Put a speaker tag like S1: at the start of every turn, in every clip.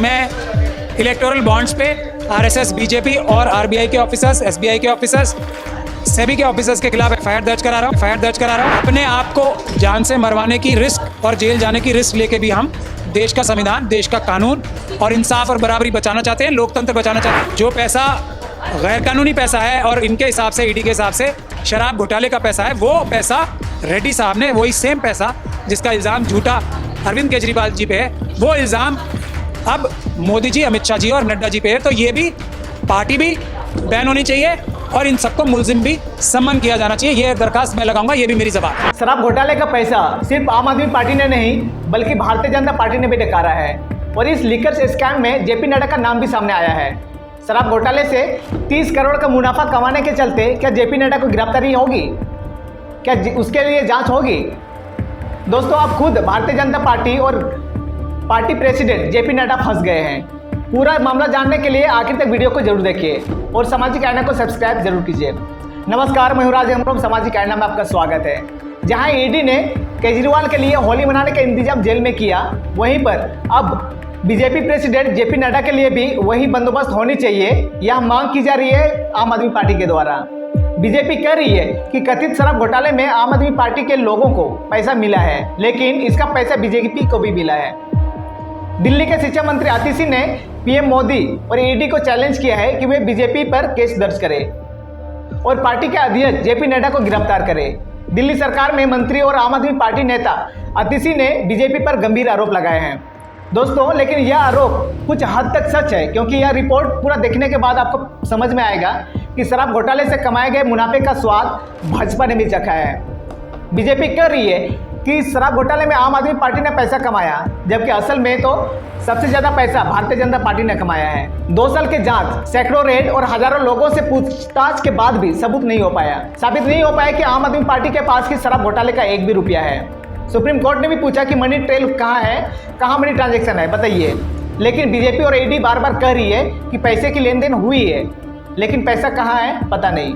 S1: मैं electoral bonds पे RSS, BJP और आरबीआई के ऑफिसर्स, एसबीआई के ऑफिसर्स, सेबी के ऑफिसर्स के खिलाफ एफआईआर दर्ज करा रहा हूँ। अपने आप को जान से मरवाने की रिस्क और जेल जाने की रिस्क लेके भी हम देश का संविधान, देश का कानून और इंसाफ और बराबरी बचाना चाहते हैं, लोकतंत्र बचाना चाहते हैं। जो पैसा गैर कानूनी पैसा है और इनके हिसाब से, ईडी के हिसाब से शराब घोटाले का पैसा है, वो पैसा रेड्डी साहब ने, वही सेम पैसा जिसका इल्ज़ाम झूठा अरविंद केजरीवाल जी पे है, वो इल्ज़ाम अब मोदी जी, अमित शाह जी और नड्डा जी पे है। तो ये भी पार्टी भी बैन होनी चाहिए और इन सबको मुलजिम भी सम्मान किया जाना चाहिए। ये दरखास्त मैं लगाऊंगा, ये भी मेरी जबान है।
S2: शराब घोटाले का पैसा सिर्फ आम आदमी पार्टी ने नहीं बल्कि भारतीय जनता पार्टी ने भी डकारा है और इस लीकर स्कैम में जेपी नड्डा का नाम भी सामने आया है। शराब घोटाले से 30 करोड़ का मुनाफा कमाने के चलते क्या जेपी नड्डा को गिरफ्तारी होगी? क्या उसके लिए जांच होगी? दोस्तों, आप खुद भारतीय जनता पार्टी और पार्टी प्रेसिडेंट जेपी नड्डा फंस गए हैं। पूरा मामला जानने के लिए आखिर तक वीडियो को जरूर देखिए और सामाजिक आईना को सब्सक्राइब जरूर कीजिए। नमस्कार, मैं हूं राज हेम्ब्रोम, सामाजिक आईना में आपका स्वागत है। जहां ईडी ने केजरीवाल के लिए होली मनाने का इंतजाम जेल में किया, वहीं पर अब बीजेपी प्रेसिडेंट जेपी नड्डा के लिए भी वही बंदोबस्त होनी चाहिए, यह मांग की जा रही है आम आदमी पार्टी के द्वारा। बीजेपी कह रही है कि कथित शराब घोटाले में आम आदमी पार्टी के लोगों को पैसा मिला है, लेकिन इसका पैसा बीजेपी को भी मिला है। दिल्ली के शिक्षा मंत्री आतिशी ने पीएम मोदी और ईडी को चैलेंज किया है कि वे बीजेपी पर केस दर्ज करें और पार्टी के अध्यक्ष जेपी नड्डा को गिरफ्तार करें। दिल्ली सरकार में मंत्री और आम आदमी पार्टी नेता आतिशी ने बीजेपी पर गंभीर आरोप लगाए हैं। दोस्तों, लेकिन यह आरोप कुछ हद तक सच है, क्योंकि यह रिपोर्ट पूरा देखने के बाद आपको समझ में आएगा कि शराब घोटाले से कमाए गए मुनाफे का स्वाद भाजपा ने भी चखा है। बीजेपी कह रही है कि शराब घोटाले में आम आदमी पार्टी ने पैसा कमाया, जबकि असल में तो सबसे ज्यादा पैसा भारतीय जनता पार्टी ने कमाया है। 2 साल के जांच, सैकड़ों रेड और हजारों लोगों से पूछताछ के बाद भी साबित नहीं हो पाया कि आम आदमी पार्टी के पास की शराब घोटाले का 1 भी रुपया है। सुप्रीम कोर्ट ने भी पूछा कि मनी ट्रेल कहाँ है, कहाँ मनी ट्रांजैक्शन है, बताइए। लेकिन बीजेपी और ईडी बार बार कह रही है कि पैसे की लेन देन हुई है, लेकिन पैसा कहाँ है पता नहीं।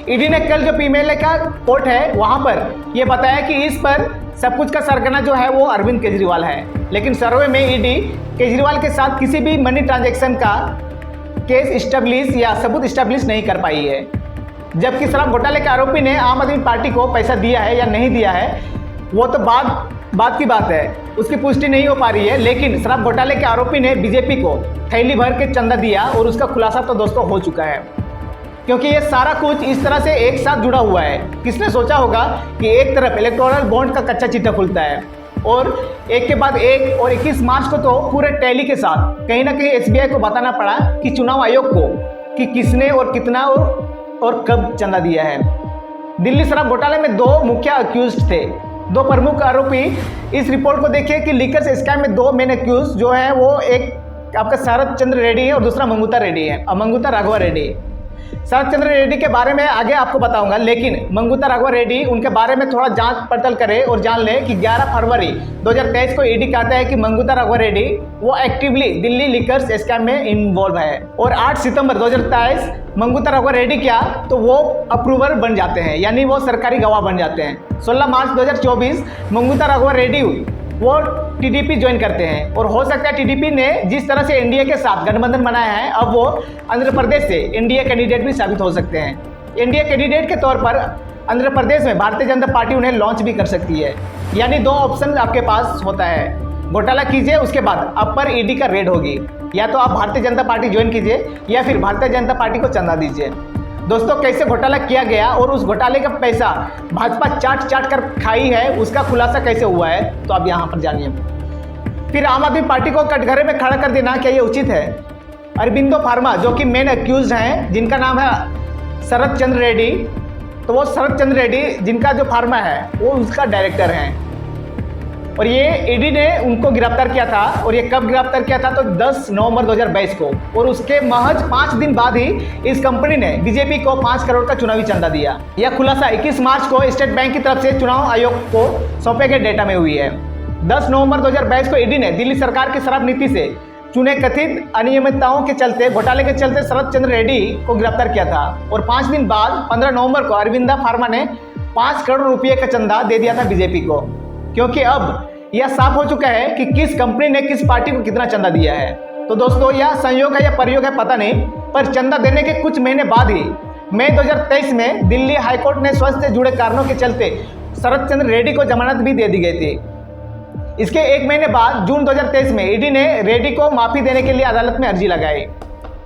S2: ईडी ने कल जो पीएमएलए का कोर्ट है वहां पर यह बताया कि इस पर सब कुछ का सरगना जो है वो अरविंद केजरीवाल है, लेकिन सर्वे में ईडी केजरीवाल के साथ किसी भी मनी ट्रांजैक्शन का केस स्टैब्लिश या सबूत स्टैब्लिश नहीं कर पाई है। जबकि शराब घोटाले के आरोपी ने आम आदमी पार्टी को पैसा दिया है या नहीं दिया है वो तो बात की बात है, उसकी पुष्टि नहीं हो पा रही है। लेकिन शराब घोटाले के आरोपी ने बीजेपी को थैली भर के चंदा दिया और उसका खुलासा तो दोस्तों हो चुका है, क्योंकि ये सारा कुछ इस तरह से एक साथ जुड़ा हुआ है। किसने सोचा होगा कि एक तरफ इलेक्टोरल बॉन्ड का कच्चा चिट्ठा खुलता है और एक के बाद एक, और 21 मार्च को तो पूरे टैली के साथ कहीं ना कहीं एसबीआई को बताना पड़ा कि चुनाव आयोग को कि किसने और कितना और कब चंदा दिया है। दिल्ली शराब घोटाले में 2 मुख्य अक्यूज्ड थे, 2 प्रमुख आरोपी। इस रिपोर्ट को देखिए कि लीकर स्कैम में 2 मेन अक्यूज जो है वो एक आपका शरद चंद्र रेड्डी है और दूसरा मंगूता रेड्डी है, मंगूता राघवा रेड्डी। शरद चंद्र रेड्डी के बारे में आगे आपको बताऊंगा, लेकिन मंगूता राघवा रेड्डी उनके बारे में थोड़ा जांच पड़ताल करें और जान लें कि 11 फरवरी 2023 को ईडी कहता है कि मंगूता राघवा रेड्डी वो एक्टिवली दिल्ली लीकर स्कैम में इन्वॉल्व है, और 8 सितंबर 2023 मंगूता राघवा रेड्डी क्या तो वो अप्रूवर बन जाते हैं, यानी वो सरकारी गवाह बन जाते हैं। 16 मार्च 2024 मंगूता राघवा रेड्डी वो टीडीपी ज्वाइन करते हैं, और हो सकता है टीडीपी ने जिस तरह से एनडीए के साथ गठबंधन बनाया है, अब वो आंध्र प्रदेश से एनडीए कैंडिडेट भी साबित हो सकते हैं। एनडीए कैंडिडेट के तौर पर आंध्र प्रदेश में भारतीय जनता पार्टी उन्हें लॉन्च भी कर सकती है, यानी 2 ऑप्शन आपके पास होता है। घोटाला कीजिए, उसके बाद आप पर ईडी का रेड होगी, या तो आप भारतीय जनता पार्टी ज्वाइन कीजिए या फिर भारतीय जनता पार्टी को चंदा दीजिए। दोस्तों, कैसे घोटाला किया गया और उस घोटाले का पैसा भाजपा चाट कर खाई है, उसका खुलासा कैसे हुआ है, तो आप यहाँ पर जानिए। फिर आम आदमी पार्टी को कटघरे में खड़ा कर देना क्या ये उचित है? अरबिंदो फार्मा जो कि मेन अक्यूज हैं, जिनका नाम है शरद चंद्र रेड्डी, तो वो शरद चंद्र रेड्डी जिनका जो फार्मा है वो उसका डायरेक्टर हैं, और ये ईडी ने उनको गिरफ्तार किया था। और ये कब गिरफ्तार किया था तो 10 नवंबर 2022 को, और उसके महज 5 दिन बाद ही इस कंपनी ने बीजेपी को 5 करोड़ का चुनावी चंदा दिया। यह खुलासा 21 मार्च को स्टेट बैंक की तरफ से चुनाव आयोग को सौंपे गए डेटा में हुई है। 10 नवंबर 2022 को ईडी ने दिल्ली सरकार की शराब नीति से चुने कथित अनियमितताओं के चलते, घोटाले के चलते शरद चंद्र रेड्डी को गिरफ्तार किया था, और 5 दिन बाद 15 नवंबर को अरविंदा फार्मा ने 5 करोड़ रुपये का चंदा दे दिया था बीजेपी को, क्योंकि अब यह साफ हो चुका है कि किस कंपनी ने किस पार्टी को कितना चंदा दिया है। तो दोस्तों यह संयोग है या प्रयोग है पता नहीं, पर चंदा देने के कुछ महीने बाद ही मई 2023 में दिल्ली हाईकोर्ट ने स्वास्थ्य से जुड़े कारणों के चलते शरद चंद्र रेड्डी को जमानत भी दे दी गई थी। इसके एक महीने बाद जून 2023 में ईडी ने रेड्डी को माफी देने के लिए अदालत में अर्जी लगाई।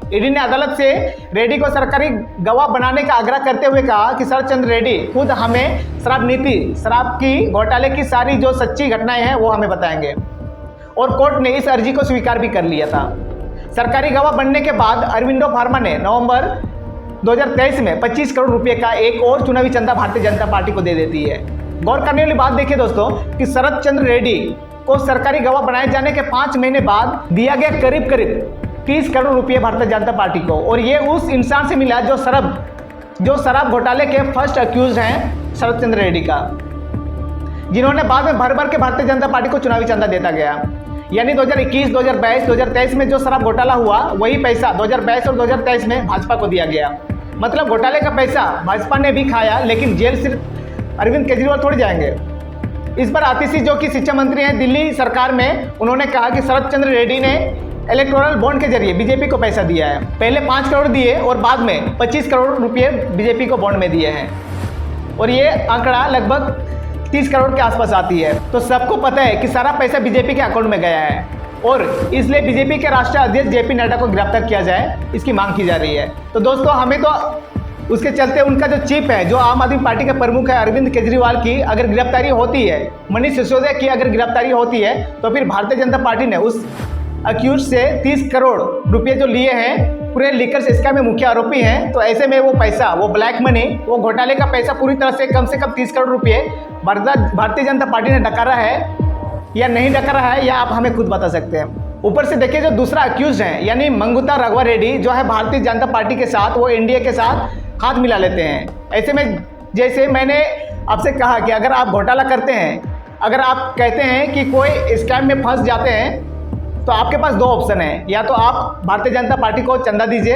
S2: ईडी ने अदालत से रेड्डी को सरकारी गवाह बनाने का आग्रह करते हुए कहा कि शरद चंद्र रेड्डी खुद हमें शराब नीति, शराब की घोटाले की सारी जो सच्ची घटनाएं हैं वो हमें बताएंगे, और कोर्ट ने इस अर्जी को स्वीकार भी कर लिया था। सरकारी गवाह बनने के बाद अरविंदो फार्मा ने नवंबर 2023 में 25 करोड़ रुपए का एक और चुनावी चंदा भारतीय जनता पार्टी को दे देती है। गौर करने वाली बात देखिए दोस्तों कि शरद चंद्र रेड्डी को सरकारी गवाह बनाए जाने के 5 महीने बाद दिया गया करीब 30 करोड़ रुपए भारतीय जनता पार्टी को, और ये उस इंसान से मिला जो शराब घोटाले के फर्स्ट अक्यूज हैं शरद चंद्र रेड्डी का, जिन्होंने बाद में भर के भारतीय जनता पार्टी को चुनावी चंदा देता गया। यानी 2021, 2022, 2023 में जो शराब घोटाला हुआ वही पैसा 2022 और 2023 में भाजपा को दिया गया। मतलब घोटाले का पैसा भाजपा ने भी खाया, लेकिन जेल सिर्फ अरविंद केजरीवाल थोड़ी जाएंगे। इस पर आतिशी जो कि शिक्षा मंत्री हैं दिल्ली सरकार में, उन्होंने कहा कि शरद चंद्र रेड्डी ने इलेक्टोरल बॉन्ड के जरिए बीजेपी को पैसा दिया है। पहले 5 करोड़ दिए और बाद में 25 करोड़ रुपए बीजेपी को बॉन्ड में दिए हैं, और ये आंकड़ा लगभग 30 करोड़ के आसपास आती है। तो सबको पता है कि सारा पैसा बीजेपी के अकाउंट में गया है, और इसलिए बीजेपी के राष्ट्रीय अध्यक्ष जेपी नड्डा को गिरफ्तार किया जाए, इसकी मांग की जा रही है। तो दोस्तों हमें तो उसके चलते उनका जो चीफ है, जो आम आदमी पार्टी के प्रमुख है अरविंद केजरीवाल की अगर गिरफ्तारी होती है, मनीष सिसोदिया की अगर गिरफ्तारी होती है, तो फिर भारतीय जनता पार्टी ने उस अक्यूज से 30 करोड़ रुपए जो लिए हैं, पूरे लीकर स्कैम में मुख्य आरोपी हैं, तो ऐसे में वो पैसा, वो ब्लैक मनी, वो घोटाले का पैसा पूरी तरह से कम 30 करोड़ रुपए भारतीय जनता पार्टी ने डकारा है या नहीं डकारा है, या आप हमें खुद बता सकते हैं। ऊपर से देखिए जो दूसरा अक्यूज है यानी मंगुता राघवा रेड्डी, जो है भारतीय जनता पार्टी के साथ, वो एनडीए के साथ हाथ मिला लेते हैं। ऐसे में जैसे मैंने आपसे कहा कि अगर आप घोटाला करते हैं, अगर आप कहते हैं कि कोई स्कैम में फंस जाते हैं, तो आपके पास 2 ऑप्शन है, या तो आप भारतीय जनता पार्टी को चंदा दीजिए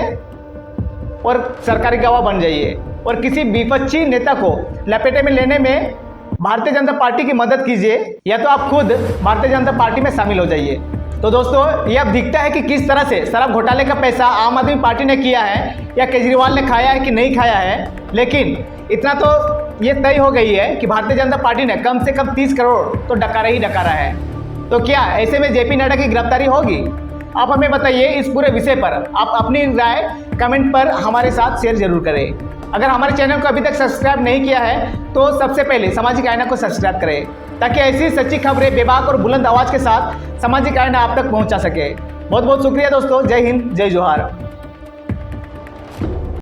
S2: और सरकारी गवाह बन जाइए, और किसी विपक्षी नेता को लपेटे में लेने में भारतीय जनता पार्टी की मदद कीजिए, या तो आप खुद भारतीय जनता पार्टी में शामिल हो जाइए। तो दोस्तों ये अब दिखता है कि किस तरह से शराब घोटाले का पैसा आम आदमी पार्टी ने किया है या केजरीवाल ने खाया है कि नहीं खाया है, लेकिन इतना तो ये तय हो गई है कि भारतीय जनता पार्टी ने कम से कम 30 करोड़ तो डकारा ही डकारा है। तो क्या ऐसे में जेपी नड्डा की गिरफ्तारी होगी? आप हमें बताइए इस पूरे विषय पर। आप अपनी राय कमेंट पर हमारे साथ शेयर जरूर करें। अगर हमारे चैनल को अभी तक सब्सक्राइब नहीं किया है तो सबसे पहले सामाजिक आईना को सब्सक्राइब करें, ताकि ऐसी सच्ची खबरें बेबाक और बुलंद आवाज़ के साथ सामाजिक आईना आप तक पहुंचा सके। बहुत बहुत शुक्रिया दोस्तों। जय हिंद, जय जोहार।